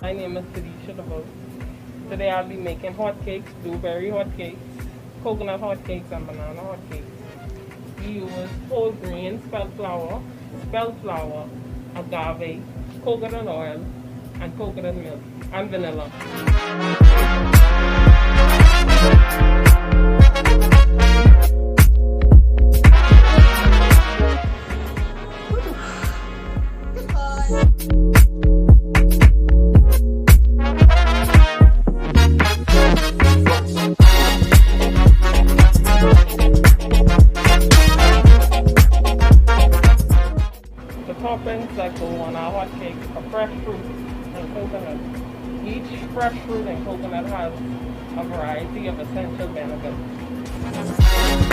My name is Soluble. Today I'll be making hotcakes, blueberry hotcakes, coconut hotcakes, and banana hotcakes. We use whole grain spelt flour, agave, coconut oil, and coconut milk, and vanilla. The toppings that go on our hotcakes are fresh fruit and coconut. Each fresh fruit and coconut has a variety of essential benefits.